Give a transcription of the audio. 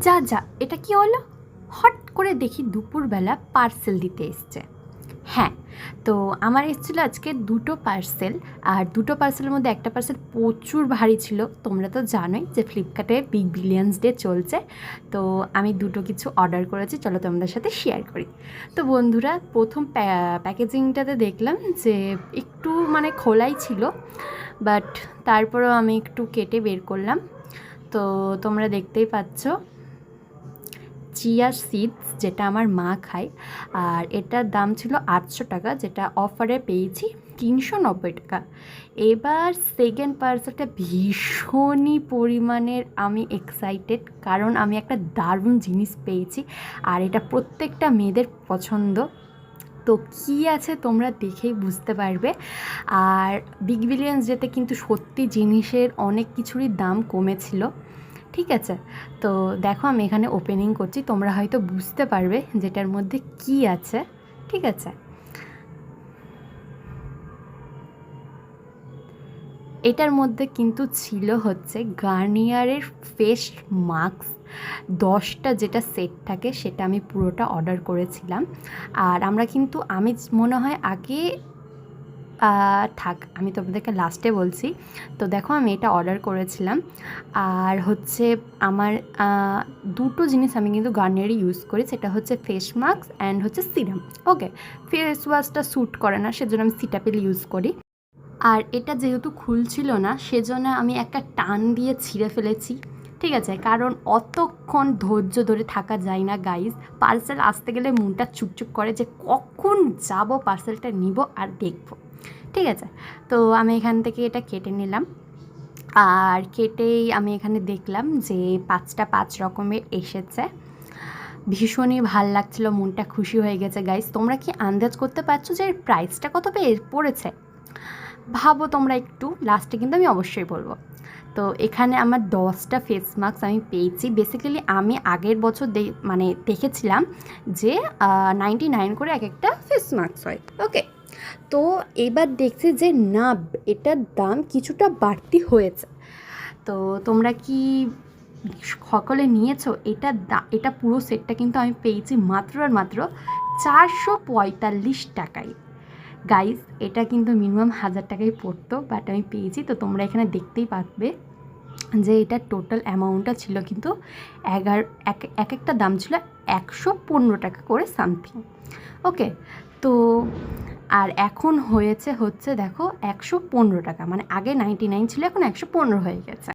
যা যা, এটা কি হলো? হট করে দেখি দুপুরবেলা পার্সেল দিতে এসছে। হ্যাঁ, তো আমার এসেছিলো আজকে দুটো পার্সেল। আর দুটো পার্সেলের মধ্যে একটা পার্সেল প্রচুর ভারী ছিল। তোমরা তো জানোই যে ফ্লিপকার্টে বিগ বিলিয়ন্স ডে চলছে, তো আমি দুটো কিছু অর্ডার করেছি, চলো তোমাদের সাথে শেয়ার করি। তো বন্ধুরা, প্রথম প্যাকেজিংটাতে দেখলাম যে একটু মানে খোলাই ছিল, বাট তারপরেও আমি একটু কেটে বের করলাম। তো তোমরা দেখতেই পাচ্ছ চিয়া সিডস, যেটা আমার মা খায়, আর এটার দাম ছিল 800 টাকা, যেটা অফারে পেয়েছি 390 টাকা। এবার সেকেন্ড পার্সেলটা ভীষণই পরিমাণের আমি এক্সাইটেড, কারণ আমি একটা দারুণ জিনিস পেয়েছি, আর এটা প্রত্যেকটা মেয়েদের পছন্দ। তো কী আছে তোমরা দেখেই বুঝতে পারবে। আর বিগ বিলিয়ন্স ডেতে কিন্তু সত্যি জিনিসের অনেক কিছুরই দাম কমেছিল, ঠিক আছে? তো দেখো আমি এখানে ওপেনিং করছি, তোমরা হয়তো বুঝতে পারবে যেটার মধ্যে কি আছে, ঠিক আছে? এটার মধ্যে কিন্তু ছিল হচ্ছে গার্নিয়ারের ফেস মাস্ক 10টা, যেটা সেট থাকে সেটা আমি পুরোটা অর্ডার করেছিলাম। আর আমরা কিন্তু আমি মনে হয় আগে থাক, আমি তোমাদেরকে লাস্টে বলছি। তো দেখো আমি এটা অর্ডার করেছিলাম, আর হচ্ছে আমার দুটো জিনিস আমি কিন্তু গার্নিয়ারই ইউজ করি, সেটা হচ্ছে ফেস মাস্ক অ্যান্ড হচ্ছে সিরাম। ওকে, ফেস ওয়াশটা স্যুট করে না, সেজন্য আমি সিটাপিল ইউজ করি। আর এটা যেহেতু খুলছিল না, সেজন্য আমি একটা টান দিয়ে ছিঁড়ে ফেলেছি, ঠিক আছে? কারণ অতক্ষণ ধৈর্য ধরে থাকা যায় না গাইজ। পার্সেল আসতে গেলে মনটা চুপচুপ করে যে কখন যাব পার্সেলটা নিব আর দেখব, ঠিক আছে? তো আমি এখান থেকে এটা কেটে নিলাম, আর কেটেই আমি এখানে দেখলাম যে 5টা 5 রকমের এসেছে। ভীষণই ভাল লাগছিল, মনটা খুশি হয়ে গেছে গাইজ। তোমরা কি আন্দাজ করতে পারছো যে এর প্রাইসটা কত পড়েছে? ভাবো তোমরা একটু, লাস্টে কিন্তু আমি অবশ্যই বলবো। তো এখানে আমার 10টা ফেস মাস্ক আমি পেয়েছি। বেসিক্যালি আমি আগের বছর মানে দেখেছিলাম যে 99 করে এক একটা ফেস মাস্ক হয়, ওকে? তো এবার দেখছি যে না, এটার দাম কিছুটা বাড়তি হয়েছে। তো তোমরা কি সকলে নিয়েছো? এটা পুরো সেটটা কিন্তু আমি পেয়েছি মাত্র আর মাত্র 445 টাকায়। গাইস, এটা কিন্তু মিনিমাম 1000 টাকাই পড়তো, বাট আমি পেয়েছি। তো তোমরা এখানে দেখতেই পাবে যে এটা টোটাল অ্যামাউন্টটা ছিল কিন্তু এক একটা দাম ছিল 115 টাকা করে সামথিং, ওকে? তো আর এখন হচ্ছে দেখো 115 টাকা, মানে আগে 99 ছিল, এখন 115 হয়ে গেছে।